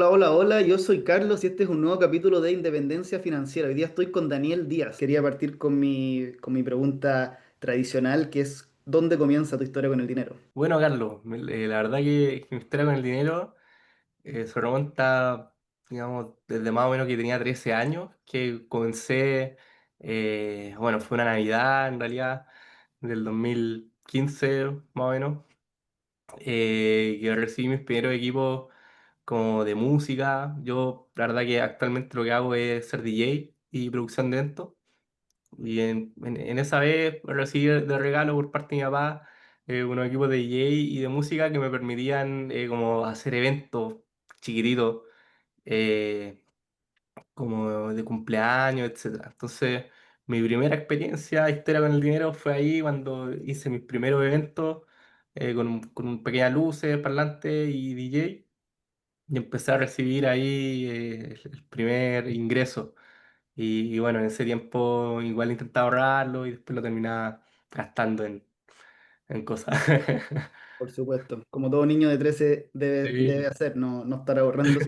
Hola, hola, hola, yo soy Carlos y este es un nuevo capítulo de Independencia Financiera. Hoy día estoy con Daniel Díaz. Quería partir con mi pregunta tradicional, que es ¿dónde comienza tu historia con el dinero? Bueno, Carlos, la verdad que mi historia con el dinero se remonta, digamos, desde más o menos que tenía 13 años, que comencé, bueno, fue una Navidad en realidad, del 2015 más o menos, que recibí mis primeros equipos como de música. Yo, la verdad que actualmente lo que hago es ser DJ y producción de eventos. Y en esa vez recibí de regalo por parte de mi papá unos equipos de DJ y de música que me permitían como hacer eventos chiquititos, eh, como de cumpleaños, etcétera. Entonces, mi primera experiencia historia con el dinero fue ahí cuando hice mis primeros eventos con pequeñas luces, parlantes y DJ. Y empecé a recibir ahí el primer ingreso. Y bueno, en ese tiempo igual intentaba ahorrarlo y después lo terminaba gastando en cosas. Por supuesto, como todo niño de 13 debe Sí. hacer, no estar ahorrando,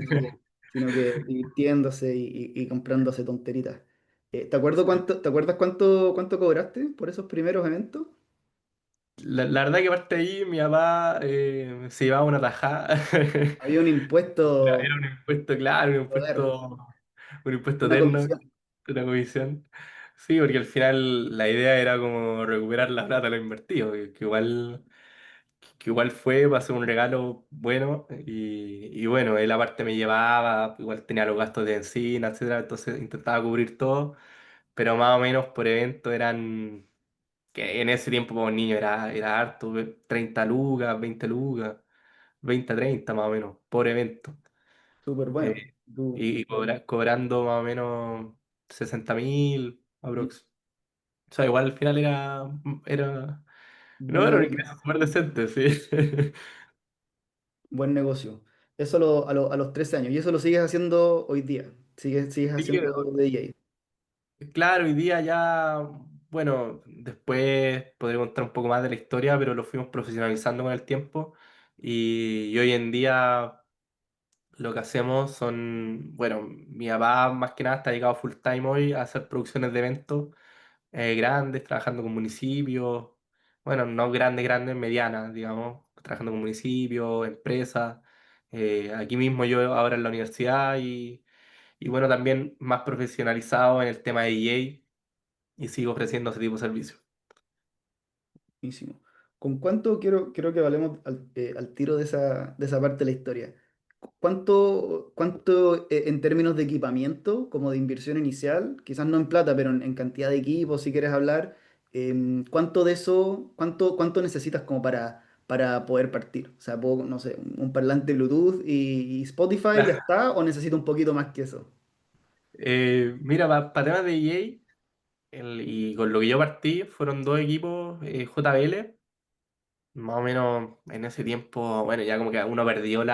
sino que divirtiéndose y comprándose tonteritas. ¿Te acuerdas cuánto cobraste por esos primeros eventos? La verdad que aparte de ahí mi papá se llevaba una tajada. Había un Era impuesto un impuesto, claro, poder, un impuesto una eterno, comisión, una comisión. Sí, porque al final la idea era como recuperar la plata, lo invertido, que igual fue para hacer un regalo bueno y bueno, él aparte me llevaba, igual tenía los gastos de encina, etcétera, entonces intentaba cubrir todo, pero más o menos por evento eran, que en ese tiempo como niño era harto, 30 lucas, 20 lucas, 20 a 30 más o menos, por evento. súper bueno. Eh, y cobrando más o menos 60.000 aprox. O sea, igual al final no, era Buena, un ingreso súper decente, sí. Buen negocio. Eso a los 13 años. Y eso lo sigues haciendo hoy día. Sigues Sí, haciendo de DJ. claro, hoy día ya, bueno, después podré contar un poco más de la historia, pero lo fuimos profesionalizando con el tiempo y hoy en día lo que hacemos son, bueno, mi papá más que nada está dedicado full time hoy a hacer producciones de eventos grandes, trabajando con municipios, bueno, no grandes, grandes, medianas, digamos, trabajando con municipios, empresas, aquí mismo yo ahora en la universidad y bueno, también más profesionalizado en el tema de DJ y sigo ofreciendo ese tipo de servicios. Buenísimo. ¿Con cuánto quiero que hablemos al tiro de esa parte de la historia? ¿Cuánto en términos de equipamiento, como de inversión inicial, quizás no en plata, pero en cantidad de equipos, si quieres hablar, cuánto de eso, cuánto necesitas como para poder partir? O sea, no sé, un parlante Bluetooth y Spotify ya está, o necesito un poquito más que eso? Mira, para temas de DJ, y con lo que yo partí, fueron dos equipos JBL, más o menos en ese tiempo, bueno, ya como que uno perdió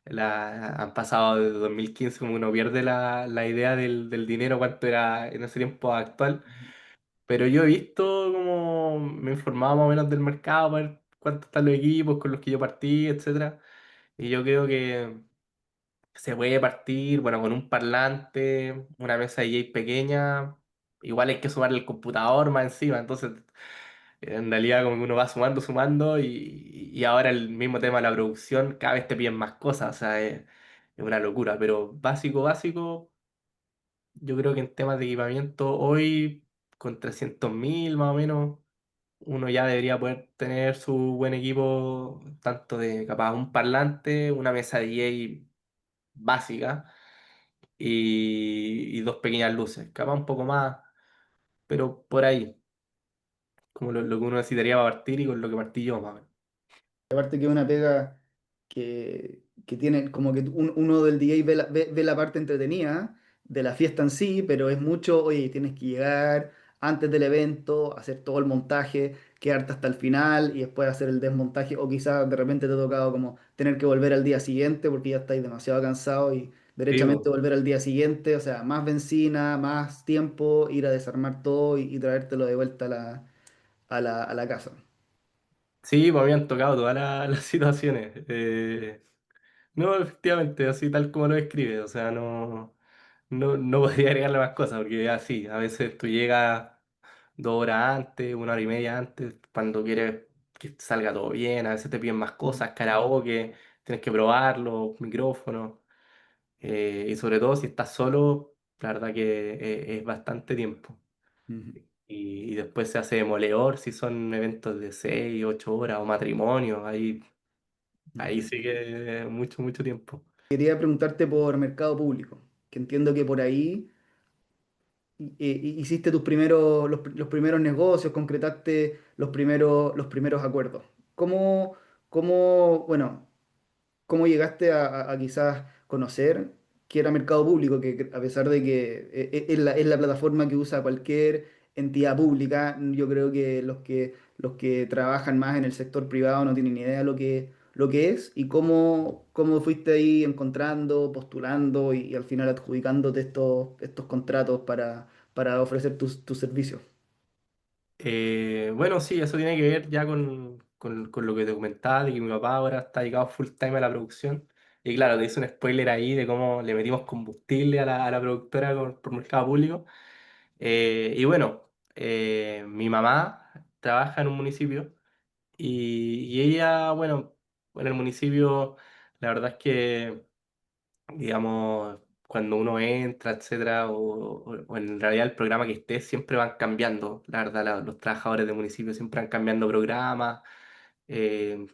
han pasado de 2015, como uno pierde la idea del dinero, cuánto era en ese tiempo actual, pero yo he visto como me informaba más o menos del mercado, para ver cuántos están los equipos con los que yo partí, etcétera, y yo creo que se puede partir, bueno, con un parlante, una mesa de DJ pequeña, igual hay que sumar el computador más encima, entonces en realidad como que uno va sumando, sumando y ahora el mismo tema de la producción, cada vez te piden más cosas, o sea, es una locura, pero básico, básico, yo creo que en temas de equipamiento hoy con 300.000 más o menos, uno ya debería poder tener su buen equipo, tanto de capaz un parlante, una mesa de DJ básica y dos pequeñas luces, capaz un poco más, pero por ahí, como lo que uno necesitaría para partir y con lo que partí yo más o menos. Aparte que es una pega que tiene, como que uno del DJ ve la parte entretenida de la fiesta en sí, pero es mucho, oye, tienes que llegar antes del evento, hacer todo el montaje, quedarte hasta el final y después hacer el desmontaje, o quizás de repente te ha tocado como tener que volver al día siguiente porque ya estáis demasiado cansado y Sí, derechamente po. volver al día siguiente, o sea, más benzina, más tiempo, ir a desarmar todo y traértelo de vuelta a la casa. Sí, pues me han tocado todas las situaciones. No, efectivamente, así tal como lo describe, o sea, no podría agregarle más cosas, porque así, a veces tú llegas 2 horas antes, 1 hora y media antes, cuando quieres que salga todo bien, a veces te piden más Ujú, cosas, karaoke, tienes que probarlo, micrófonos, y sobre todo si estás solo, la verdad que es bastante tiempo. ujú, Y después se hace demoledor si son eventos de 6 8 horas o matrimonio, ahí ujú. sí que mucho tiempo. Quería preguntarte por mercado público, que entiendo que por ahí hiciste los primeros negocios, concretaste los primeros acuerdos. ¿Cómo, bueno, cómo llegaste a quizás conocer qué era mercado público, que a pesar de que es la plataforma que usa cualquier entidad pública, yo creo que los que trabajan más en el sector privado no tienen ni idea lo que es y cómo fuiste ahí encontrando, postulando y al final adjudicándote estos contratos para ofrecer tus servicios. Bueno, sí, eso tiene que ver ya con lo que te comentaba, de que mi papá ahora está dedicado full time a la producción. Y claro, te hice un spoiler ahí de cómo le metimos combustible a la productora por mercado público. Y bueno, mi mamá trabaja en un municipio y ella, bueno, en el municipio, la verdad es que digamos, cuando uno entra, etcétera, o en realidad el programa que esté, siempre van cambiando. La verdad, los trabajadores de municipio siempre van cambiando programas,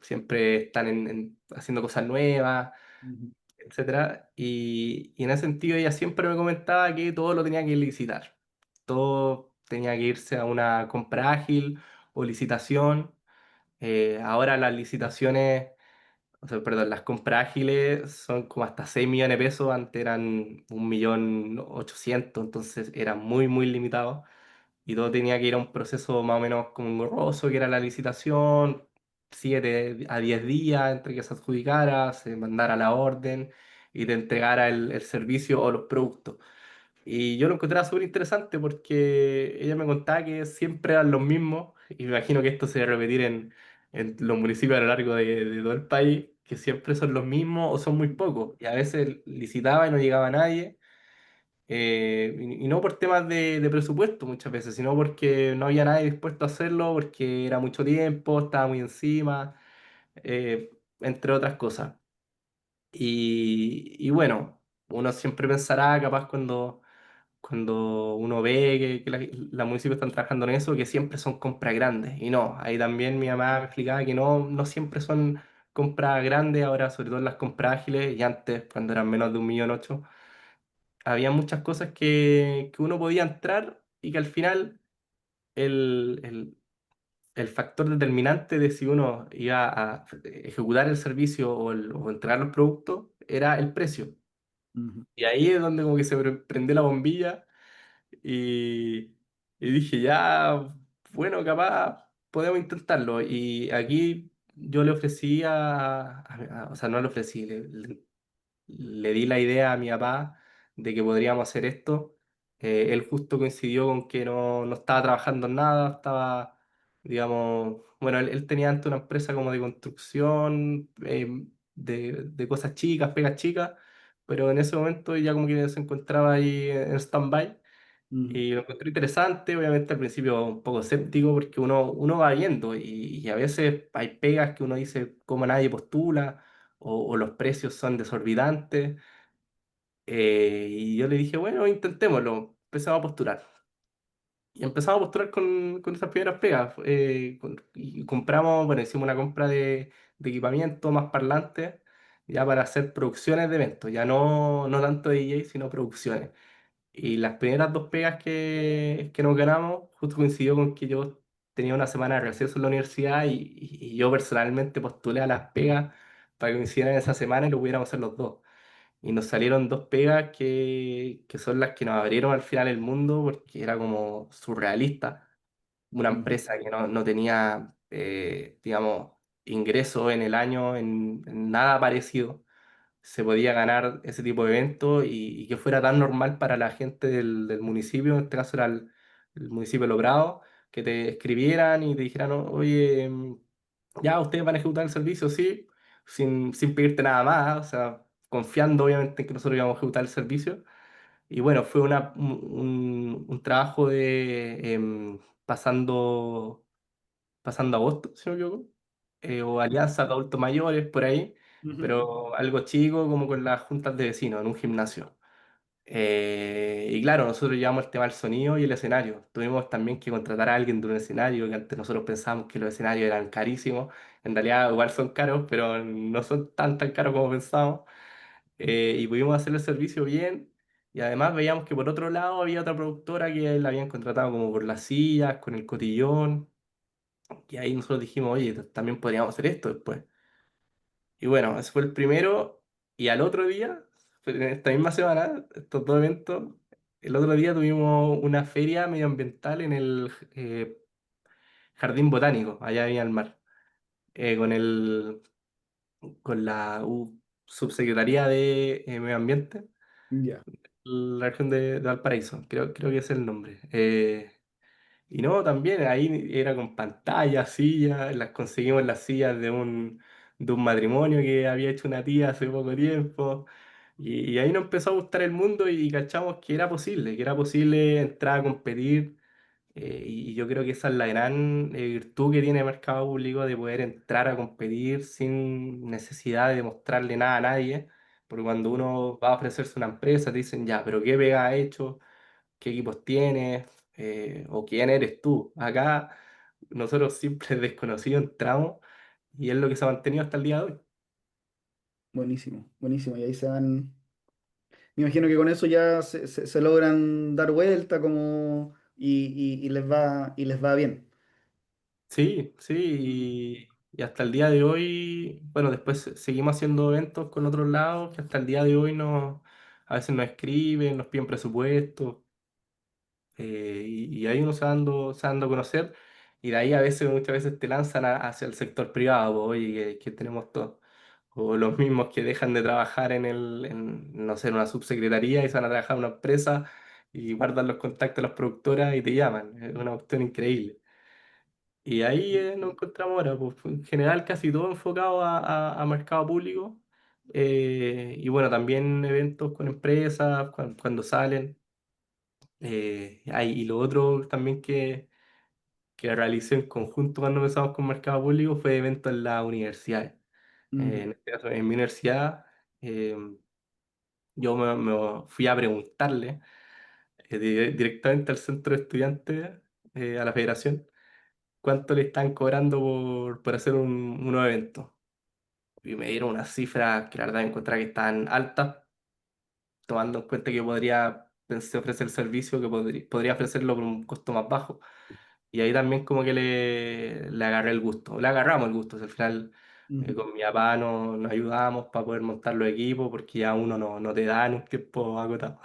siempre están haciendo cosas nuevas, Ujú, etcétera. Y en ese sentido, ella siempre me comentaba que todo lo tenía que licitar. Todo tenía que irse a una compra ágil o licitación. Ahora las licitaciones, o sea, perdón, las compras ágiles son como hasta 6 millones de pesos, antes eran 1.800.000, entonces era muy limitado y todo tenía que ir a un proceso más o menos como engorroso, que era la licitación, 7 a 10 días entre que se adjudicara, se mandara la orden y te entregara el servicio o los productos. Y yo lo encontraba súper interesante porque ella me contaba que siempre eran los mismos, y me imagino que esto se debe repetir en los municipios a lo largo de todo el país, que siempre son los mismos o son muy pocos, y a veces licitaba y no llegaba nadie, y no por temas de presupuesto muchas veces, sino porque no había nadie dispuesto a hacerlo, porque era mucho tiempo, estaba muy encima, eh, entre otras cosas. Y bueno, uno siempre pensará, capaz cuando uno ve que las municipios están trabajando en eso, que siempre son compras grandes. Y no, ahí también mi mamá me explicaba que no siempre son compras grandes, ahora sobre todo las compras ágiles, y antes, cuando eran menos de 1.800.000, había muchas cosas que uno podía entrar y que al final el, el, el factor determinante de si uno iba a ejecutar el servicio o entregar los productos era el precio. ujú, Y ahí es donde como que se prendió la bombilla y, y dije, ya, bueno, capaz podemos intentarlo. Y aquí yo le ofrecí o sea, no le ofrecí, le di la idea a mi papá de que podríamos hacer esto. Él justo coincidió con que no estaba trabajando en nada, estaba, digamos, bueno, él tenía antes una empresa como de construcción, de cosas chicas, pegas chicas, pero en ese momento ya como que se encontraba ahí en stand-by. ujú, Y lo encontré interesante, obviamente al principio un poco escéptico porque uno va viendo y a veces hay pegas que uno dice cómo nadie postula o los precios son desorbitantes. Y yo le dije, bueno, intentémoslo, empezamos a postular. Y empezamos a postular con esas primeras pegas. Y compramos, bueno, hicimos una compra de equipamiento más parlantes ya para hacer producciones de eventos, ya no tanto de DJ, sino producciones. Y las primeras dos pegas que nos ganamos, justo coincidió con que yo tenía una semana de receso en la universidad y yo personalmente postulé a las pegas para que coincidieran esa semana y lo pudiéramos hacer los dos. Y nos salieron dos pegas que son las que nos abrieron al final el mundo porque era como surrealista. Una ujú, empresa que no tenía, digamos, ingresos en el año en nada parecido se podía ganar ese tipo de eventos y que fuera tan normal para la gente del municipio, en este caso era el municipio de Lobrado, que te escribieran y te dijeran, oye, ya ustedes van a ejecutar el servicio, sí, sin pedirte nada más, o sea, confiando obviamente en que nosotros íbamos a ejecutar el servicio. Y bueno, fue un trabajo de pasando agosto, si no me equivoco, o alianza de adultos mayores por ahí, Ujú. pero algo chico como con las juntas de vecinos en un gimnasio. Y claro, nosotros llevamos el tema del sonido y el escenario. Tuvimos también que contratar a alguien de un escenario, que antes nosotros pensábamos que los escenarios eran carísimos. En realidad igual son caros, pero no son tan caros como pensábamos. Y pudimos hacer el servicio bien. Y además veíamos que por otro lado había otra productora que la habían contratado como por las sillas, con el cotillón. Y ahí nosotros dijimos, oye, también podríamos hacer esto después. Y bueno, ese fue el primero. Y al otro día, en esta misma semana, estos dos eventos, el otro día tuvimos una feria medioambiental en el Jardín Botánico, allá en el mar, con con la Subsecretaría de Medio Ambiente, Ya. la región de Valparaíso, creo que es el nombre. Y no, también ahí era con pantallas, sillas, las conseguimos las sillas de un matrimonio que había hecho una tía hace poco tiempo. Y ahí nos empezó a gustar el mundo y cachamos que era posible entrar a competir. Y yo creo que esa es la gran virtud que tiene el mercado público de poder entrar a competir sin necesidad de demostrarle nada a nadie. Porque cuando uno va a ofrecerse una empresa, te dicen, ya, pero ¿qué pega ha hecho? ¿Qué equipos tienes? ¿O quién eres tú? Acá nosotros simples desconocidos entramos y es lo que se ha mantenido hasta el día de hoy. Buenísimo, buenísimo. Y ahí se van. Me imagino que con eso ya se logran dar vuelta como y les va bien. Sí, sí, Mm. y hasta el día de hoy, bueno, después seguimos haciendo eventos con otros lados que hasta el día de hoy a veces nos escriben, nos piden presupuestos, y ahí uno se va dando a conocer y de ahí a veces, muchas veces te lanzan hacia el sector privado, pues, oye, que tenemos todo. O los mismos que dejan de trabajar no sé, en una subsecretaría y se van a trabajar en una empresa y guardan los contactos de las productoras y te llaman. Es una cuestión increíble. Y ahí nos encontramos ahora, pues, en general casi todo enfocado a mercado público. Y bueno, también eventos con empresas cuando salen. Y lo otro también que realicé en conjunto cuando empezamos con mercado público fue eventos en las universidades. Ujú. En este caso, en mi universidad, eh, yo me fui a preguntarle directamente al centro de estudiantes, a la federación, cuánto le están cobrando por hacer un nuevo evento. Y me dieron unas cifras que la verdad encontré que estaban altas, tomando en cuenta que pensé ofrecer el servicio, que podría ofrecerlo por un costo más bajo. Y ahí también como que le agarré el gusto, le agarramos el gusto. O sea, al final Ujú. con mi papá nos ayudamos para poder montar los equipos porque ya uno no te da en un tiempo agotado.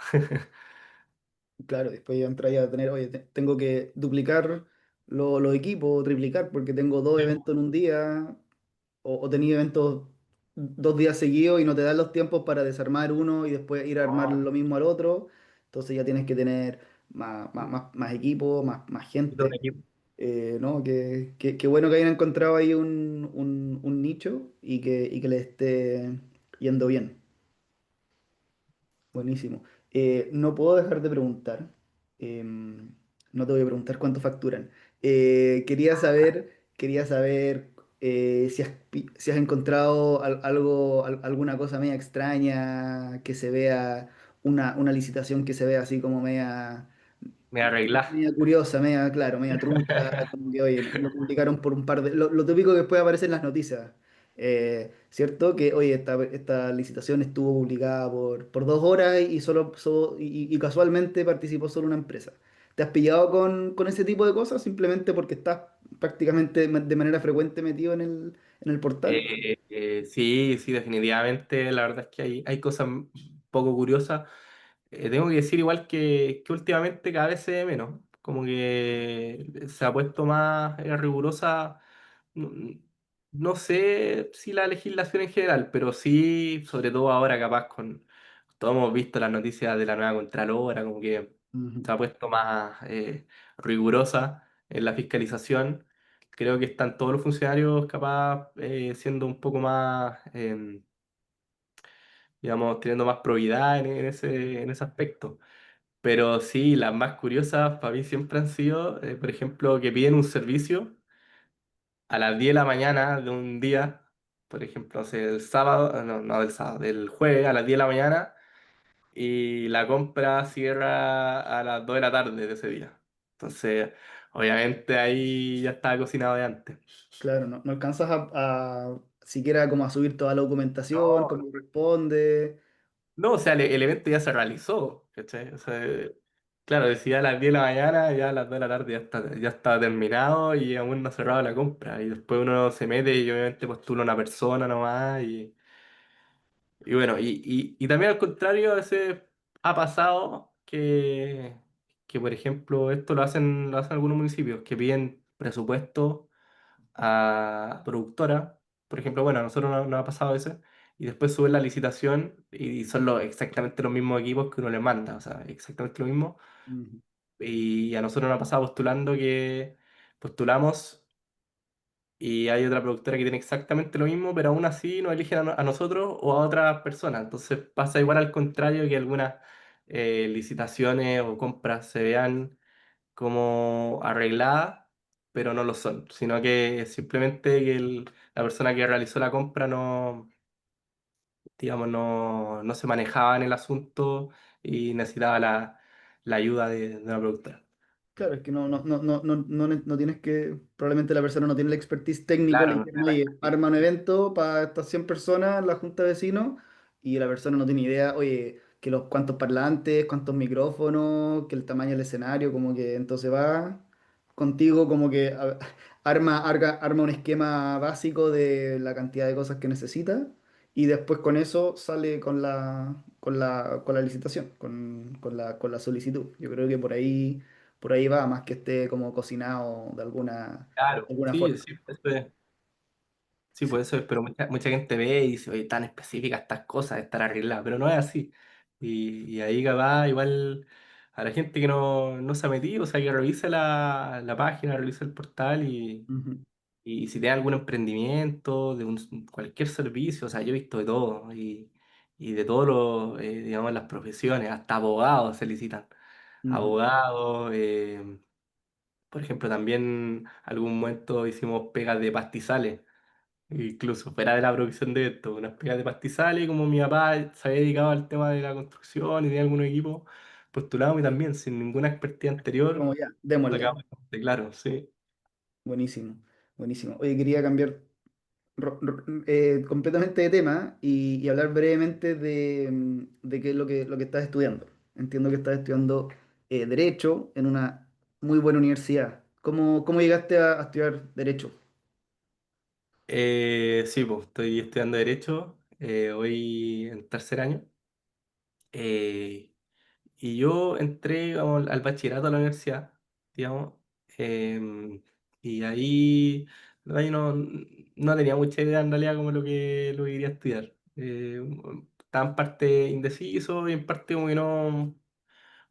Claro, después ya entra ya a tener, oye, tengo que duplicar los equipos, triplicar, porque tengo dos eventos en un día, o tenía eventos 2 días seguidos y no te dan los tiempos para desarmar uno y después ir a armar No, lo mismo al otro. Entonces ya tienes que tener más equipo, más necesito un gente. equipo. ¿No? Qué bueno que hayan encontrado ahí un nicho y que le esté yendo bien. Buenísimo. No puedo dejar de preguntar. No te voy a preguntar cuánto facturan. Quería saber si has encontrado alguna cosa media extraña, que se vea, una licitación que se vea así como Me arreglás. media curiosa, media, claro, media trucha, como que, oye, lo publicaron por un par de... Lo típico que después aparece en las noticias, ¿cierto? Que, oye, esta licitación estuvo publicada por 2 horas y y casualmente participó solo una empresa. ¿Te has pillado con ese tipo de cosas simplemente porque estás prácticamente de manera frecuente metido en el portal? Sí, sí, definitivamente. La verdad es que hay cosas un poco curiosas. Tengo que decir igual que últimamente cada vez se ve menos. Como que se ha puesto más rigurosa. No, no sé si la legislación en general, pero sí, sobre todo ahora capaz todos hemos visto las noticias de la nueva Contralora, como que Ujú. se ha puesto más rigurosa en la fiscalización. creo que están todos los funcionarios capaz siendo un poco más, digamos, teniendo más probidad en ese aspecto. Pero sí, las más curiosas para mí siempre han sido, por ejemplo, que piden un servicio a las 10 de la mañana de un día, por ejemplo, no sé, el sábado, no del sábado, del jueves a las 10 de la mañana y la compra cierra a las 2 de la tarde de ese día. Entonces, obviamente ahí ya estaba cocinado de antes. Claro, no alcanzas siquiera como a subir toda la documentación, No, como responde. no, o sea, el evento ya se realizó, ¿cachai? O sea, claro, decía a las 10 de la mañana, ya a las 2 de la tarde ya está terminado y aún no ha cerrado la compra. Y después uno se mete y obviamente postula una persona nomás. Y bueno, y también al contrario, a veces ha pasado que, por ejemplo, esto lo hacen algunos municipios, que piden presupuesto a productora. Por ejemplo, bueno, a nosotros nos ha pasado a veces, y después suben la licitación y son exactamente los mismos equipos que uno le manda, o sea, exactamente lo mismo. Ujú, Y a nosotros nos ha pasado postulando que postulamos y hay otra productora que tiene exactamente lo mismo, pero aún así nos eligen a nosotros o a otras personas. Entonces pasa igual al contrario que algunas licitaciones o compras se vean como arregladas, pero no lo son, sino que simplemente que la persona que realizó la compra no, digamos, no se manejaba en el asunto y necesitaba la ayuda de una productora. claro, es que no tienes que, probablemente la persona no tiene el expertise técnico, le Claro, no dijeron, tiene la oye, expertise. arma un evento para estas 100 personas en la junta de vecinos, y la persona no tiene idea, oye, que los cuántos parlantes, cuántos micrófonos, que el tamaño del escenario, como que entonces va contigo como que arma un esquema básico de la cantidad de cosas que necesita, y después con eso sale con la licitación, con la solicitud. Yo creo que por ahí va, más que esté como cocinado de alguna, Claro, de alguna sí, forma. sí, eso es. Sí, Sí. pues eso es, pero mucha gente ve y dice, oye, tan específicas estas cosas, de estar arregladas, pero no es así. Y ahí capaz, igual, a la gente que no se ha metido, o sea, que revise la página, revise el portal Ujú, y si tiene algún emprendimiento, de cualquier servicio, o sea, yo he visto de todo y de todos los, digamos, las profesiones, hasta abogados se licitan. ujú. Abogados, por ejemplo, también algún momento hicimos pegas de pastizales. Incluso fuera de la producción de esto, unas pegas de pastizales, como mi papá se había dedicado al tema de la construcción y tenía algunos equipos, postulábamos y también sin ninguna expertise anterior, Como ya, démosle. sacábamos de claro, sí. Buenísimo, buenísimo. Oye, quería cambiar completamente de tema y hablar brevemente de qué es lo que estás estudiando. Entiendo que estás estudiando Derecho en una muy buena universidad. ¿Cómo llegaste a estudiar Derecho? Sí, pues estoy estudiando Derecho, hoy en tercer año. eh, Y yo entré digamos, al bachillerato a la universidad, digamos, em, y ahí la verdad, yo no tenía mucha idea en realidad como lo que quería estudiar. Estaba en parte indeciso y en parte como que no.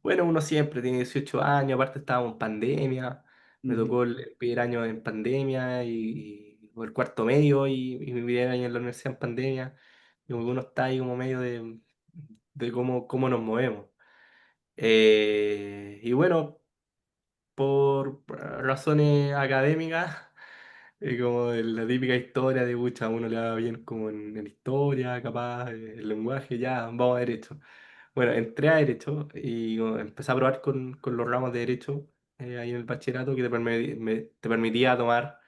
Bueno, uno siempre tiene 18 años, aparte estábamos en pandemia, me Ujú, tocó el primer año en pandemia o el cuarto medio y mi primer año en la universidad en pandemia, y como que uno está ahí como medio de cómo nos movemos. Y bueno, por razones académicas, como de la típica historia de pucha, a uno le va bien como en historia, capaz, el lenguaje, ya, vamos a derecho. Bueno, entré a derecho y como, empecé a probar con los ramos de derecho ahí en el bachillerato que te permitía tomar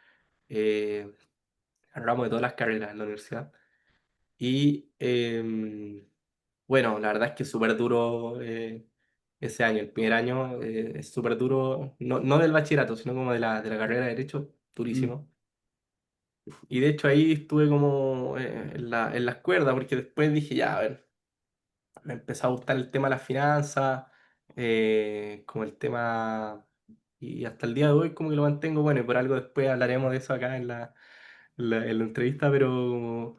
eh, el ramo de todas las carreras en la universidad. Y bueno, la verdad es que es súper duro ese año. El primer año es súper duro, no del bachillerato, sino como de la carrera de Derecho, mm, durísimo. Y de hecho ahí estuve como en las cuerdas, porque después dije, ya, a ver, me empezó a gustar el tema de las finanzas, como el tema, y hasta el día de hoy como que lo mantengo, bueno, y por algo después hablaremos de eso acá en la entrevista, pero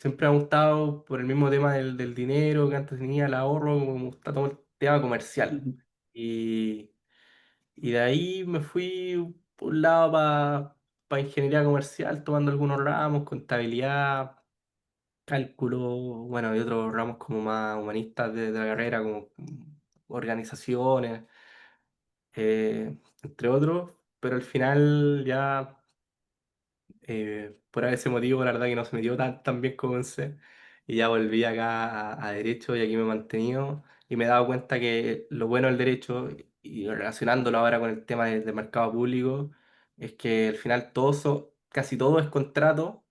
siempre me ha gustado por el mismo tema del dinero que antes tenía, el ahorro, como me gusta todo el tema comercial. ujú. Y, y de ahí me fui por un lado para ingeniería comercial, tomando algunos ramos, contabilidad, cálculo, bueno, y otros ramos como más humanistas de la carrera, como organizaciones, entre otros, pero al final ya, por ese motivo, la verdad que no se me dio tan bien como pensé, y ya volví acá a Derecho y aquí me he mantenido, y me he dado cuenta que lo bueno del Derecho, y relacionándolo ahora con el tema del mercado público, es que al final casi todo es contrato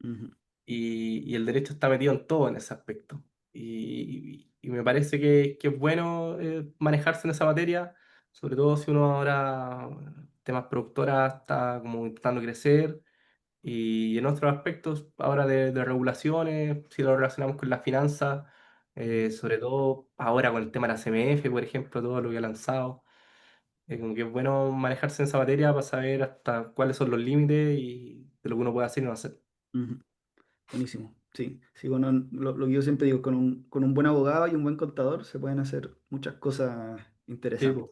Ujú, y el derecho está metido en todo en ese aspecto. Y me parece que es bueno manejarse en esa materia, sobre todo si uno ahora, temas productoras, está como intentando crecer. Y en otros aspectos, ahora de regulaciones, si lo relacionamos con las finanzas, sobre todo ahora con el tema de la CMF, por ejemplo, todo lo que ha lanzado. Como que es bueno manejarse en esa materia para saber hasta cuáles son los límites y de lo que uno puede hacer y no hacer. ujú. Buenísimo. Sí, sí, lo que yo siempre digo, con un buen abogado y un buen contador se pueden hacer muchas cosas Sí, interesantes. pues.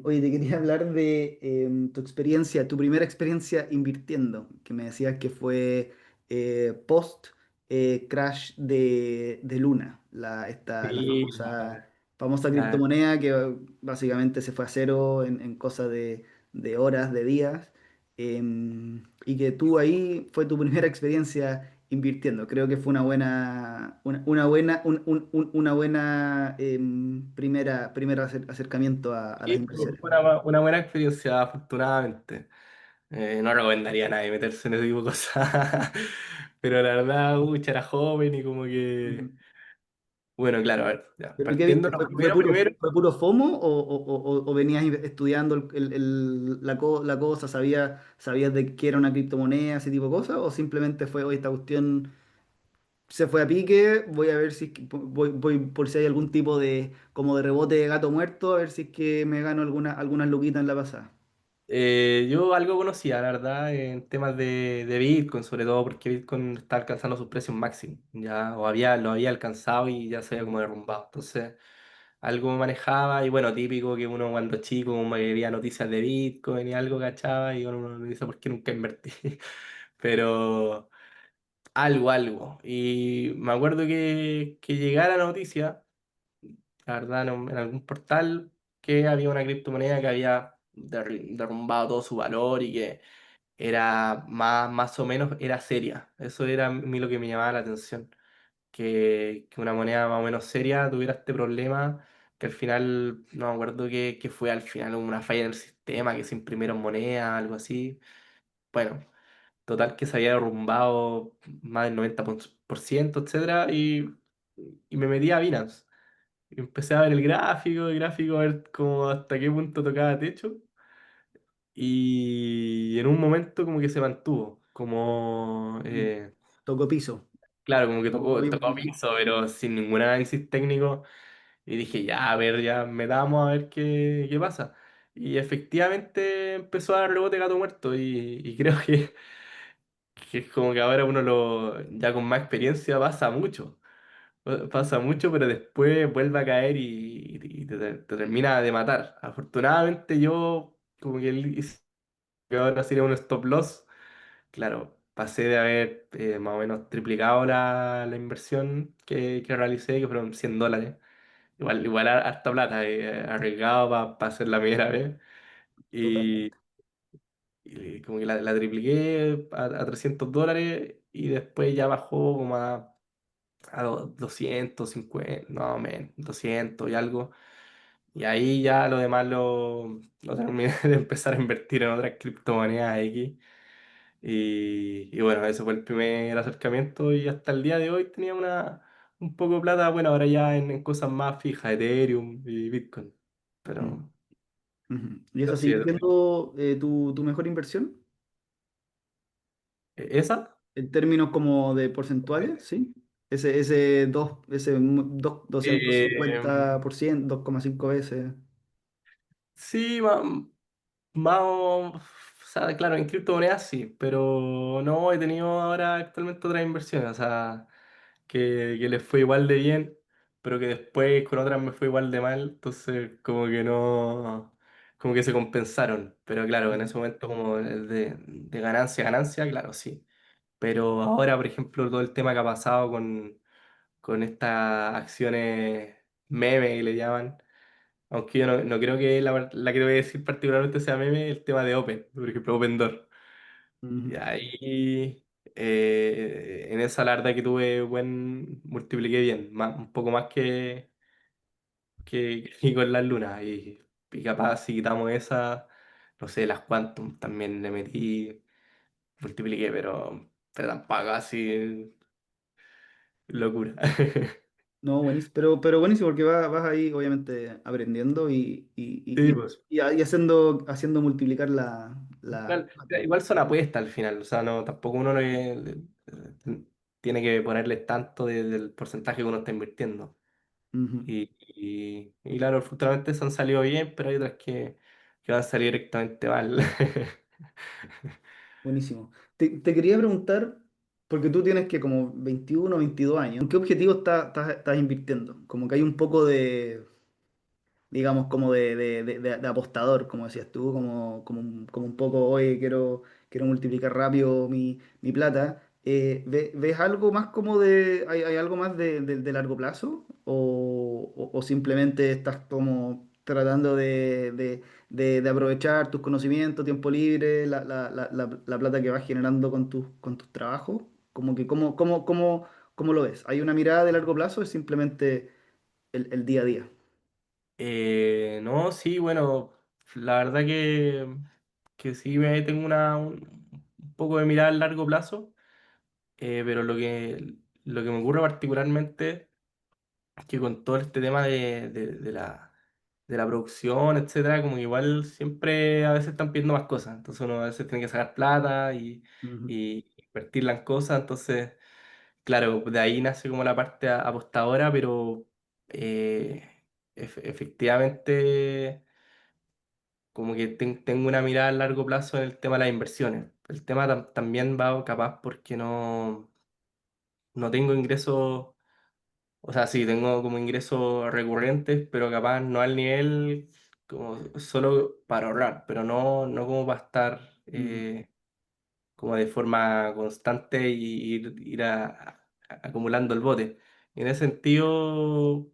Oye, te quería hablar de tu experiencia, tu primera experiencia invirtiendo, que me decías que fue post crash de Luna, la Sí, famosa la- criptomoneda que básicamente se fue a cero en cosa de horas, de días, y que tú ahí fue tu primera experiencia invirtiendo. Creo que fue una buena primera acercamiento a las sí, inversiones. fue una buena experiencia, afortunadamente. No recomendaría a nadie meterse en ese tipo de cosas. Pero la verdad, era joven y como Ujú. que. Bueno, claro, a ver, ya. ¿Pero qué Partiendo viste? lo ¿Fue primero. puro FOMO o venías estudiando la cosa, sabías de que era una criptomoneda, ese tipo de cosas? ¿O simplemente fue, hoy esta cuestión se fue a pique, voy a ver si es que voy por si hay algún tipo de como de rebote de gato muerto, a ver si es que me gano algunas luquitas en la pasada? Yo algo conocía, la verdad, en temas de Bitcoin, sobre todo porque Bitcoin está alcanzando sus precios máximos, ya, lo había alcanzado y ya se había como derrumbado. Entonces, algo manejaba y bueno, típico que uno cuando chico como que veía noticias de Bitcoin y algo cachaba y uno no dice por qué nunca invertí. Pero algo. Y me acuerdo que llegara la noticia, la verdad, en algún portal, que había una criptomoneda que había derrumbado todo su valor y que era más o menos era seria. Eso era a mí lo que me llamaba la atención. Que una moneda más o menos seria tuviera este problema, que al final, no me acuerdo que fue al final una falla en el sistema, que se imprimieron monedas, algo así. Bueno, total que se había derrumbado más del 90%, etcétera, y me metí a Binance. Y empecé a ver el gráfico, a ver cómo hasta qué punto tocaba techo. Y en un momento como que se mantuvo, como, Mm. Tocó piso. claro, como que Tocó tocó piso, pero sin ningún análisis técnico. Y dije, ya, a ver, ya metamos a ver qué pasa. Y efectivamente empezó a dar rebote gato muerto. Y creo que es como que ahora ya con más experiencia pasa mucho. Pasa mucho, pero después vuelve a caer y te termina de matar. Afortunadamente yo como que hice que ahora sería un stop loss. Claro, pasé de haber más o menos triplicado la inversión que realicé, que fueron $100. Igual harta plata, arriesgado para hacer la primera vez. total. Y como que la tripliqué a $300 y después ya bajó como a 250, no, men, 200 y algo. Y ahí ya lo demás lo terminé de empezar a invertir en otras criptomonedas X. Y bueno, ese fue el primer acercamiento y hasta el día de hoy tenía un poco de plata, bueno, ahora ya en cosas más fijas, Ethereum y Bitcoin. Mm, Pero, ujú. ¿Y esa pero sí, sigue siendo tu mejor inversión? ¿esa? En términos como de porcentuales, ¿sí? Ese 250%, 2,5 veces. Sí, más o sea, claro, en criptomonedas sí, pero no he tenido ahora actualmente otras inversiones, o sea, que les fue igual de bien, pero que después con otras me fue igual de mal, entonces como que no, como que se compensaron. Pero claro, en Ujú, ese momento como de ganancia a ganancia, claro, sí. Pero ahora, por ejemplo, todo el tema que ha pasado con estas acciones meme que le llaman, aunque yo no creo que la que te voy a decir particularmente sea meme, el tema de Open, por ejemplo, Open Door. ujú. Y ahí, en esa la verdad que tuve multipliqué bien, un poco más que con las lunas. Y capaz si quitamos esa, no sé, las Quantum también le metí, multipliqué, pero tampoco así locura. No, buenísimo, pero buenísimo porque vas ahí obviamente aprendiendo Sí, pues. y haciendo multiplicar Igual son apuestas al final, o sea, no, tampoco uno tiene que ponerle tanto del porcentaje que uno está invirtiendo. Ujú. Y claro, afortunadamente se han salido bien, pero hay otras que van a salir directamente mal. Buenísimo. Te quería preguntar, porque tú tienes que como 21 22 años, ¿en qué objetivo estás invirtiendo? Como que hay un poco de, digamos, como de apostador, como decías tú, como un poco, oye, quiero multiplicar rápido mi plata. ¿Ves algo más como hay algo más de largo plazo? ¿O simplemente estás como tratando de aprovechar tus conocimientos, tiempo libre, la plata que vas generando con tus trabajos? Como que, ¿cómo lo ves? ¿Hay una mirada de largo plazo o es simplemente el día a día? No, sí, bueno, la verdad que sí tengo un poco de mirada a largo plazo, pero lo que me ocurre particularmente es que con todo este tema de la producción, etcétera, como que igual siempre a veces están pidiendo más cosas, entonces uno a veces tiene que sacar plata Ujú, y invertirla en cosas, entonces, claro, de ahí nace como la parte apostadora, pero eh, efectivamente como que tengo una mirada a largo plazo en el tema de las inversiones. El tema también va capaz porque no tengo ingresos, o sea, sí, tengo como ingresos recurrentes, pero capaz no al nivel como solo para ahorrar, pero no como para estar ujú, como de forma constante y ir acumulando el bote. En ese sentido,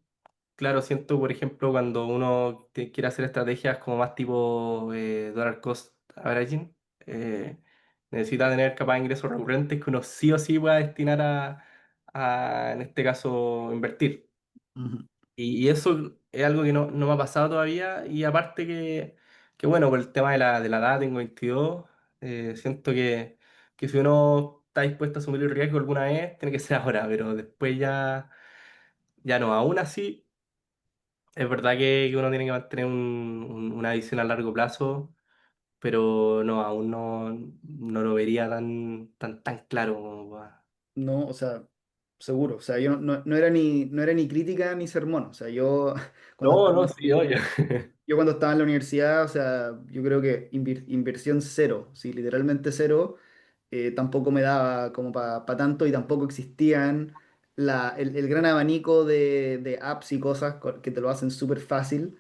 claro, siento, por ejemplo, cuando uno quiere hacer estrategias como más tipo dollar cost averaging, eh, necesita tener capaz de ingresos recurrentes que uno sí o sí pueda destinar en este caso, invertir. ujú. Y eso es algo que no me ha pasado todavía. Y aparte que bueno, por el tema de la edad, tengo 22, siento que si uno está dispuesto a asumir el riesgo alguna vez, tiene que ser ahora, pero después ya no. Aún así, es verdad que uno tiene que mantener una visión a largo plazo, pero no, aún no lo vería tan claro como No, o sea, seguro. O sea, yo no era ni crítica ni sermón. O sea, yo cuando No, estaba, no, sí, oye. yo cuando estaba en la universidad, o sea, yo creo que inversión cero, sí, literalmente cero. Tampoco me daba como para tanto y tampoco existían el gran abanico de apps y cosas que te lo hacen súper fácil.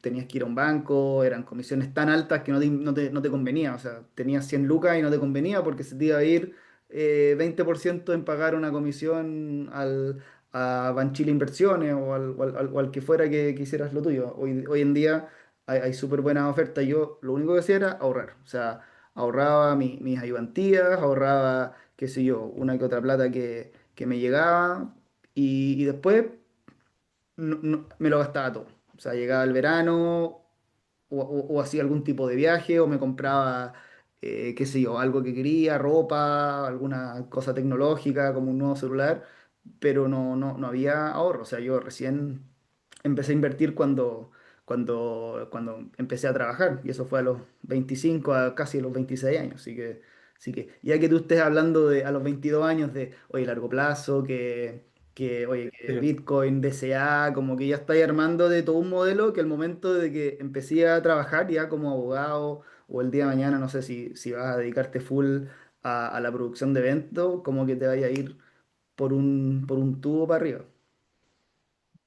Tenías que ir a un banco, eran comisiones tan altas que no te convenía. O sea, tenías 100 lucas y no te convenía porque se te iba a ir 20% en pagar una comisión a Banchile Inversiones o al que fuera que hicieras lo tuyo. Hoy en día hay súper buenas ofertas. Yo lo único que hacía era ahorrar. O sea, ahorraba mis ayudantías, ahorraba, qué sé yo, una que otra plata que me llegaba y después me lo gastaba todo. O sea, llegaba el verano o hacía algún tipo de viaje o me compraba, qué sé yo, algo que quería, ropa, alguna cosa tecnológica como un nuevo celular, pero no había ahorro. O sea, yo recién empecé a invertir cuando empecé a trabajar y eso fue a los 25 a casi a los 26 años. Así que ya que tú estés hablando a los 22 años de, oye, largo plazo, oye, que Sí. Bitcoin, DCA, como que ya estáis armando de todo un modelo que al momento de que empecé a trabajar ya como abogado o el día de mañana, no sé si vas a dedicarte full a la producción de eventos, como que te vaya a ir por un tubo para arriba.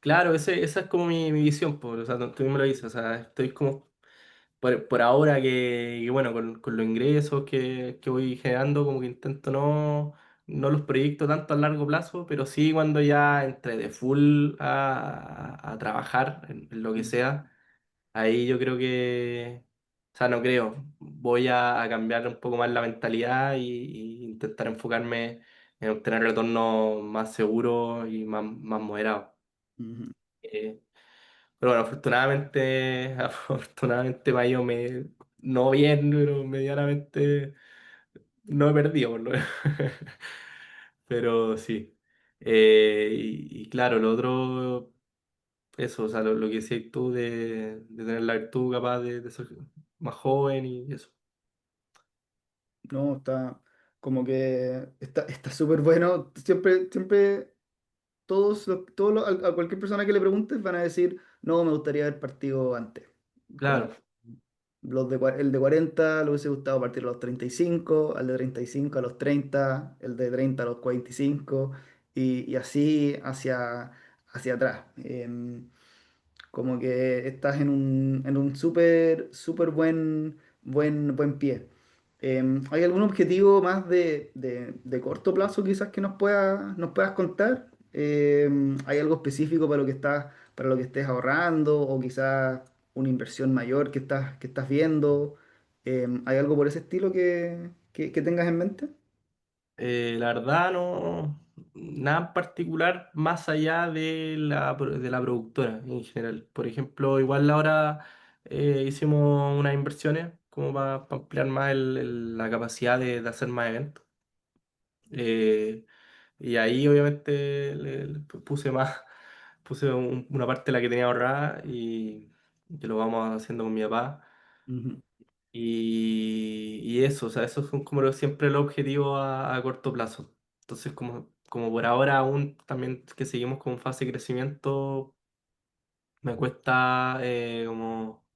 Claro, esa es como mi visión, por, o sea, tú mismo lo dices, o sea, estoy como por ahora que, bueno, con los ingresos que voy generando, como que intento no los proyecto tanto a largo plazo, pero sí cuando ya entré de full a trabajar en lo que Mm, sea, ahí yo creo que, o sea, no creo, voy a cambiar un poco más la mentalidad y intentar enfocarme en obtener retornos más seguros y más moderados. ujú. Eh, pero bueno, afortunadamente, afortunadamente me ha ido no bien, pero medianamente no he perdido, por lo menos. Pero sí. Y claro, lo otro, eso, o sea, lo que decías tú de tener la virtud capaz de ser más joven y eso. No, está como que está súper bueno. Siempre a cualquier persona que le preguntes van a decir, no, me gustaría haber partido antes. Como Claro, el de 40 le hubiese gustado partir a los 35, al de 35 a los 30, el de 30 a los 45 y así hacia atrás. Como que estás en un súper buen pie. ¿Hay algún objetivo más de corto plazo quizás que nos puedas contar? ¿Hay algo específico para lo que estés ahorrando o quizás una inversión mayor que estás viendo? ¿Hay algo por ese estilo que tengas en mente? la verdad no, nada en particular más allá de la productora en general. Por ejemplo, igual ahora hicimos unas inversiones como para ampliar más la capacidad de hacer más eventos. Eh, y ahí obviamente le puse más, puse una parte de la que tenía ahorrada y que lo vamos haciendo con mi papá. Ujú, Y eso, o sea, esos son como siempre los objetivos a corto plazo. Entonces, como por ahora aún también que seguimos con fase de crecimiento, me cuesta como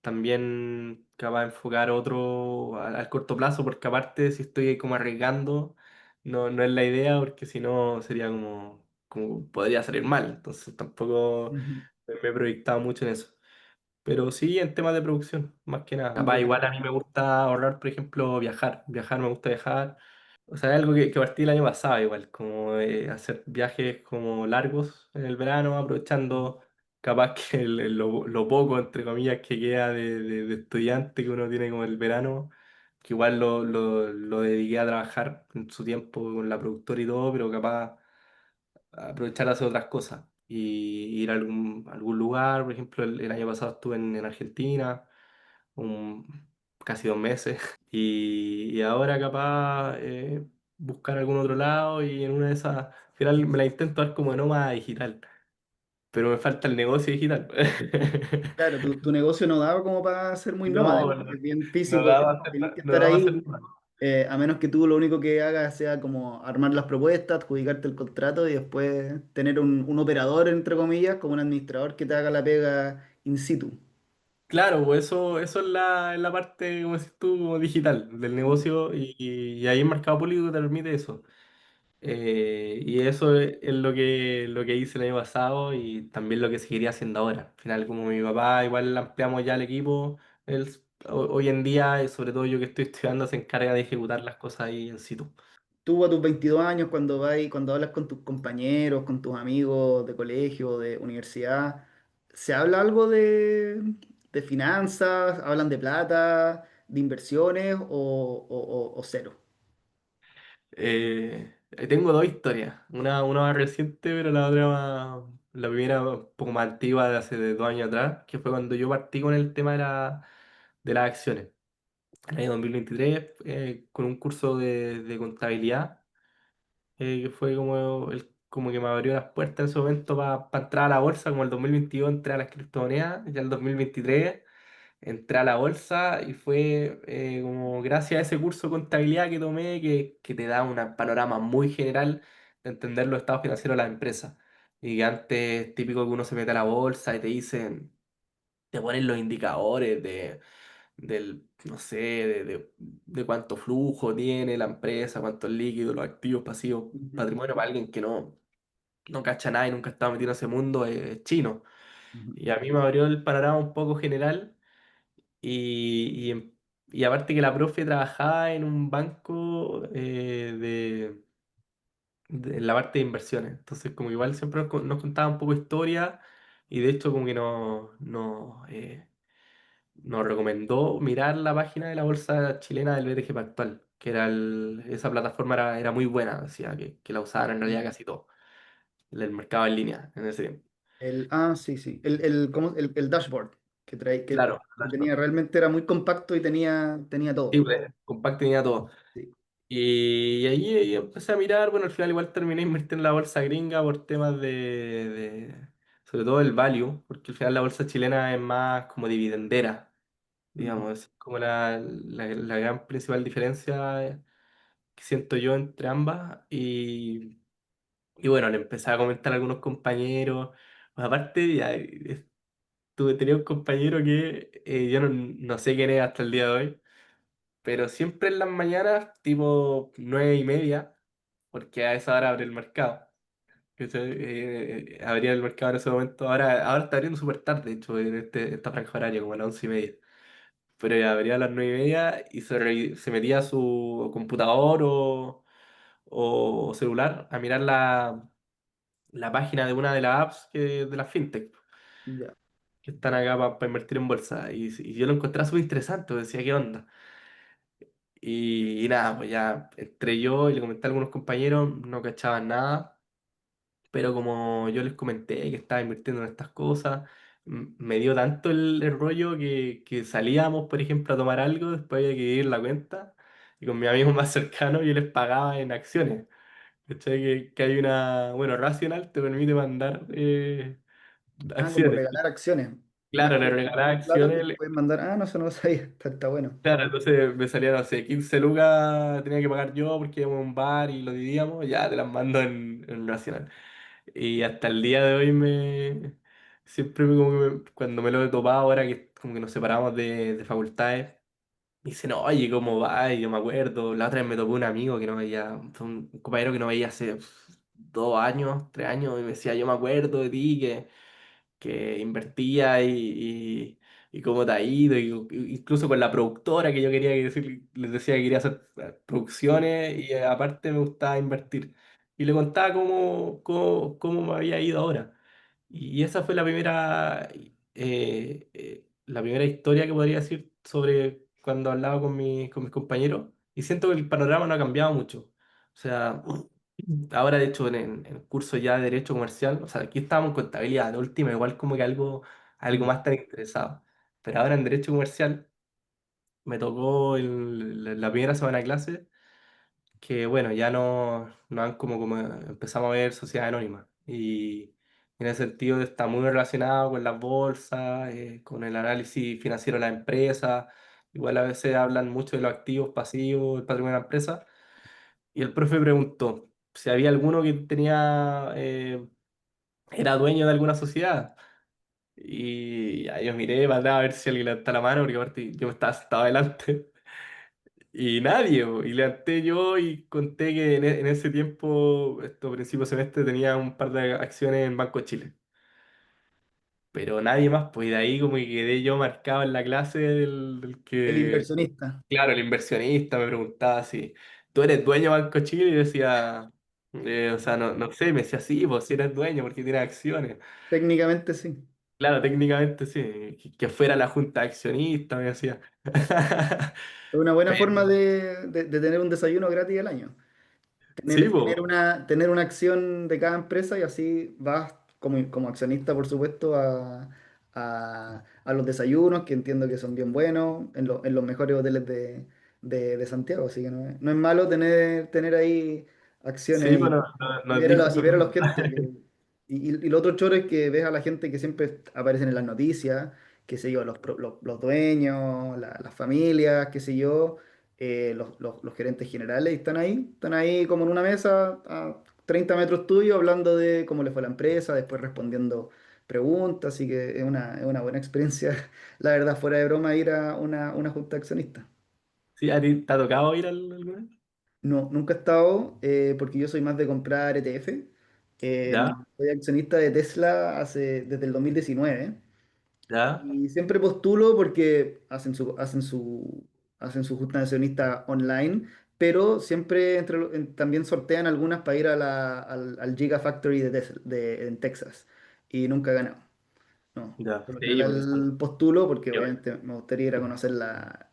también capaz de enfocar otro al corto plazo, porque aparte si estoy como arriesgando, no es la idea, porque si no sería como podría salir mal. Entonces tampoco ujú. me he proyectado mucho en eso. Pero sí en temas de producción, más que nada. Capaz, Entiendo. igual a mí me gusta ahorrar, por ejemplo, viajar. Viajar, me gusta viajar. O sea, es algo que partí el año pasado, igual, como hacer viajes como largos en el verano, aprovechando capaz que lo poco, entre comillas, que queda de estudiante que uno tiene como el verano, que igual lo dediqué a trabajar en su tiempo con la productora y todo, pero capaz aprovechar de hacer otras cosas y ir a algún lugar. Por ejemplo, el año pasado estuve en Argentina, casi 2 meses, y ahora capaz buscar algún otro lado y en una de esas, al final me la intento dar como nómada digital, pero me falta el negocio digital. Claro, tu negocio no daba como para ser muy nómada, No, no, es bien no físico, daba a hacer, tenés que no estar daba a hacer ahí, nada. a menos que tú lo único que hagas sea como armar las propuestas, adjudicarte el contrato y después tener un operador, entre comillas, como un administrador que te haga la pega in situ. Claro, pues eso es la parte, como decís tú, como digital del negocio y ahí el mercado público te permite eso. Y eso es lo que hice el año pasado y también lo que seguiría haciendo ahora. Al final, como mi papá, igual ampliamos ya el equipo, hoy en día, y sobre todo yo que estoy estudiando, se encarga de ejecutar las cosas ahí en situ. Tú a tus 22 años, cuando hablas con tus compañeros, con tus amigos de colegio, de universidad, ¿se habla algo de finanzas? ¿Hablan de plata, de inversiones o cero? Tengo dos historias, una más reciente, pero la primera un poco más antigua de hace 2 años atrás, que fue cuando yo partí con el tema de las acciones. En el año 2023, con un curso de contabilidad que fue como que me abrió las puertas en ese momento para entrar a la bolsa, como el 2022 entré a las criptomonedas, ya el 2023 entré a la bolsa y fue como gracias a ese curso de contabilidad que tomé que te da un panorama muy general de entender los estados financieros de las empresas. Y que antes típico que uno se mete a la bolsa y te dicen, te ponen los indicadores no sé, de cuánto flujo tiene la empresa, cuánto es líquido, los activos, pasivos, Ujú. patrimonio para alguien que no. no cacha nada y nunca estaba metido en ese mundo, es chino. Ujú. Y a mí me abrió el panorama un poco general y aparte que la profe trabajaba en un banco en la parte de inversiones. Entonces como igual siempre nos contaba un poco de historia y de hecho como que nos recomendó mirar la página de la bolsa chilena del BTG Pactual, que esa plataforma era muy buena, decía que la usaban en realidad casi todo, el mercado en línea en ese tiempo. Sí, sí. El dashboard Claro, que tenía realmente era muy compacto y tenía sí, todo. pues, compacto tenía todo. Sí. Y ahí empecé a mirar, bueno, al final igual terminé invirtiendo en la bolsa gringa por temas sobre todo el value, porque al final la bolsa chilena es más como dividendera, Ujú. digamos, es como la gran principal diferencia que siento yo entre ambas. Y bueno, le empecé a comentar a algunos compañeros, pues aparte ya, tenía un compañero que yo no sé quién es hasta el día de hoy, pero siempre en las mañanas, tipo 9:30, porque a esa hora abre el mercado. ¿Cachai? Abría el mercado en ese momento. Ahora está abriendo súper tarde, de hecho, en esta franja horaria, como a las 11:30. Pero ya abría a las 9:30 y se metía a su computador o celular a mirar la página de una de las apps de las fintech Ya. que están acá para invertir en bolsa. Y yo lo encontré súper interesante, decía, ¿qué onda? Y nada, pues ya entré yo y le comenté a algunos compañeros, no cachaban nada, pero como yo les comenté que estaba invirtiendo en estas cosas, me dio tanto el rollo que salíamos, por ejemplo, a tomar algo, después había que ir la cuenta, y con mis amigos más cercanos yo les pagaba en acciones. ¿Cachai? Que hay bueno, Rational te permite mandar Ah, como acciones. regalar acciones. Más Claro, le que regalaba plata, te acciones. pueden mandar. Ah, no, eso no lo sabía. Está bueno. Claro, entonces me salía, no sé, 15 lucas tenía que pagar yo porque íbamos a un bar y lo dividíamos, ya te las mando en Nacional. Y hasta el día de hoy siempre cuando me lo he topado ahora que como que nos separamos de facultades, me dicen, oye, ¿cómo va? Y yo me acuerdo, la otra vez me topé un amigo que no veía, fue un compañero que no veía hace 2 años, 3 años, y me decía, yo me acuerdo de ti, que invertía y cómo te ha ido, incluso con la productora que yo quería les decía que quería hacer producciones y aparte me gustaba invertir. Y le contaba cómo me había ido ahora. Y esa fue la primera historia que podría decir sobre cuando hablaba con mis compañeros. Y siento que el panorama no ha cambiado mucho. O sea, ahora, de hecho, en el curso ya de Derecho Comercial, o sea, aquí estábamos en contabilidad, de última, igual como que algo Mm. más tan interesado. Pero ahora en Derecho Comercial me tocó la primera semana de clase que, bueno, ya no han como empezamos a ver sociedad anónima. Y en ese sentido está muy relacionado con las bolsas, con el análisis financiero de la empresa. Igual a veces hablan mucho de los activos pasivos, el patrimonio de la empresa. Y el profe preguntó si había alguno que era dueño de alguna sociedad. Y ya yo miré para atrás a ver si alguien levantaba la mano, porque aparte yo me estaba sentado adelante. Y nadie, po. Y levanté yo y conté que en ese tiempo, estos principios de semestre, tenía un par de acciones en Banco de Chile. Pero nadie más, pues y de ahí como que quedé yo marcado en la clase del El que, inversionista. claro, el inversionista me preguntaba si tú eres dueño de Banco de Chile y yo decía, o sea, no sé, me decía sí, pues si eres dueño porque tienes acciones. Técnicamente sí. Claro, técnicamente sí, que fuera la junta de accionistas, me decía. Es una buena Pero, forma de tener un desayuno gratis al año. sí, pues, Tener una acción de cada empresa y así vas como accionista, por supuesto, a los desayunos, que entiendo que son bien buenos, en los mejores hoteles de Santiago. Así que no es malo tener ahí sí, acciones pues y nos dijo eso ver a la mismo. gente. Y lo otro choro es que ves a la gente que siempre aparecen en las noticias, qué sé yo, los dueños, las familias, qué sé yo, los gerentes generales, y están ahí como en una mesa a 30 metros tuyo hablando de cómo le fue a la empresa, después respondiendo preguntas, así que es una buena experiencia, la verdad, fuera de broma, ir a una junta de accionistas. Sí, ¿a ti te ha tocado ir alguna vez? No, nunca he estado, porque yo soy más de comprar ETF, ¿Ya? Soy accionista de Tesla desde el 2019 ¿Ya? y siempre postulo porque hacen su junta de accionistas online, pero siempre también sortean algunas para ir al Gigafactory de Tesla, en Texas y nunca he ganado. No, ¿Ya? por lo Sí, porque general son... postulo porque Qué bueno. obviamente me gustaría ir a conocer la,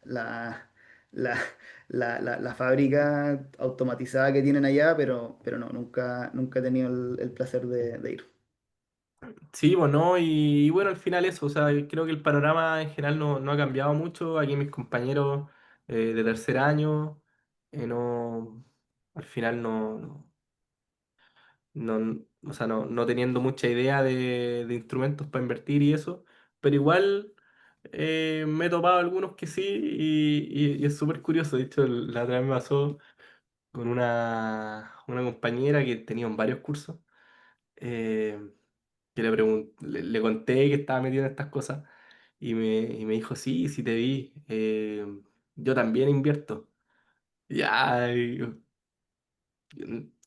la fábrica automatizada que tienen allá, pero no, nunca he tenido el placer de ir. Sí, bueno, y bueno, al final eso, o sea, creo que el panorama en general no ha cambiado mucho. Aquí mis compañeros de tercer año, no, al final o sea, no teniendo mucha idea de instrumentos para invertir y eso, pero igual me he topado algunos que sí y es súper curioso. De hecho, la otra vez me pasó con una compañera que tenía en varios cursos. eh, que le conté que estaba metido en estas cosas y me dijo, sí, sí te vi, yo también invierto. Ya,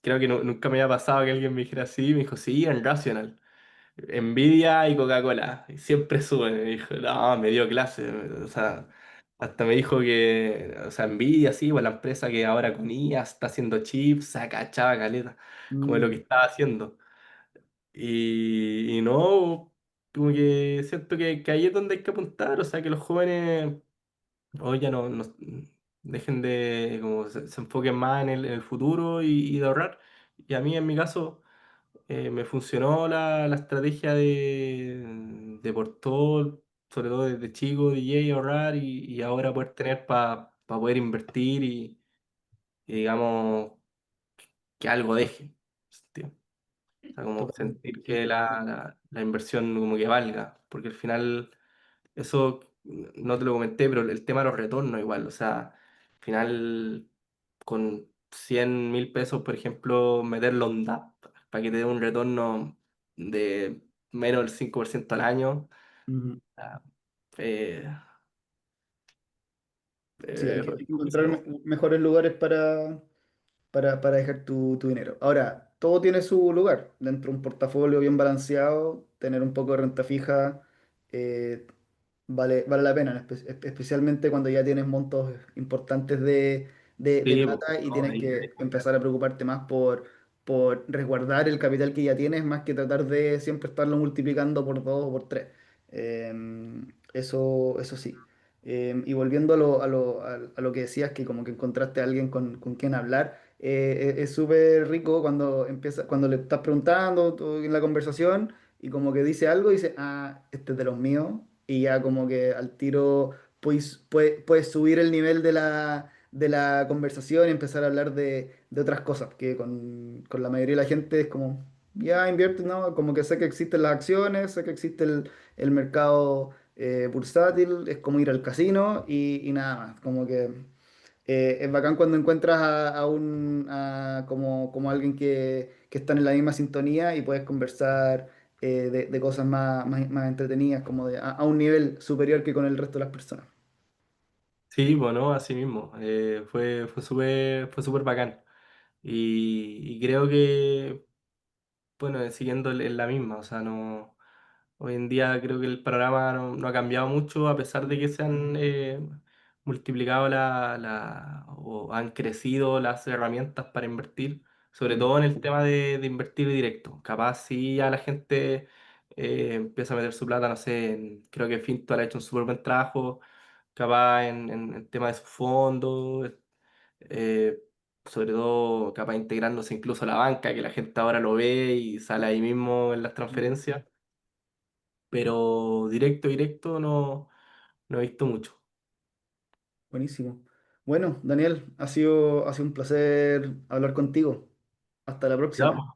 creo que nunca me había pasado que alguien me dijera así, me dijo, sí, en Rational, Nvidia y Coca-Cola, y siempre suben, me dijo, no, me dio clase, o sea, hasta me dijo que, o sea, Nvidia, sí, pues la empresa que ahora con IA está haciendo chips, se acachaba caleta, como de lo que Mm, estaba haciendo. Y no, como que siento que ahí es donde hay que apuntar, o sea, que los jóvenes hoy ya no dejen de, como se enfoquen más en el futuro y de ahorrar. Y a mí, en mi caso, me funcionó la estrategia de por todo, sobre todo desde chico, DJ, ahorrar y ahora poder tener para poder invertir y digamos que algo deje. O sea, como totalmente, sentir sí. que la inversión como que valga, porque al final, eso no te lo comenté, pero el tema de los retornos igual, o sea, al final con 100.000 pesos, por ejemplo, meterlo en DAP para que te dé un retorno de menos del 5% al año, Ujú. ah, eh, Sí, hay que encontrar poquísimo. mejores lugares para dejar tu dinero. Ahora, todo tiene su lugar. Dentro de un portafolio bien balanceado, tener un poco de renta fija eh, vale la pena, especialmente cuando ya tienes montos importantes de Sí, pues, plata y no, tienes ahí que empezar a preocuparte más por resguardar el capital que ya tienes, más que tratar de siempre estarlo multiplicando por dos o por tres. Eso sí. Y volviendo a lo que decías, que como que encontraste a alguien con quien hablar, es súper rico cuando le estás preguntando en la conversación y como que dice algo y dice, ah, este es de los míos, y ya como que al tiro puedes subir el nivel de la conversación y empezar a hablar de otras cosas, que con la mayoría de la gente es como, ya invierte, ¿no? Como que sé que existen las acciones, sé que existe el mercado bursátil, es como ir al casino y nada más, como que es bacán cuando encuentras como alguien que están en la misma sintonía y puedes conversar de cosas más entretenidas, como a un nivel superior que con el resto de las personas. sí, bueno, así mismo. Fue súper bacán. Y creo que, bueno, siguiendo en la misma, o sea, no, hoy en día creo que el panorama no ha cambiado mucho, a pesar de que se han multiplicado o han crecido las herramientas para invertir, sobre Mm. todo en el tema de invertir directo. Capaz si ya la gente empieza a meter su plata, no sé, creo que Fintual ha hecho un súper buen trabajo, capaz en el tema de sus fondos, eh, sobre todo capaz integrándose incluso a la banca, que la gente ahora lo ve y sale ahí mismo en las transferencias, pero directo, directo no he visto mucho. Buenísimo. Bueno, Daniel, ha sido un placer hablar contigo. Hasta la Ya, próxima. pues.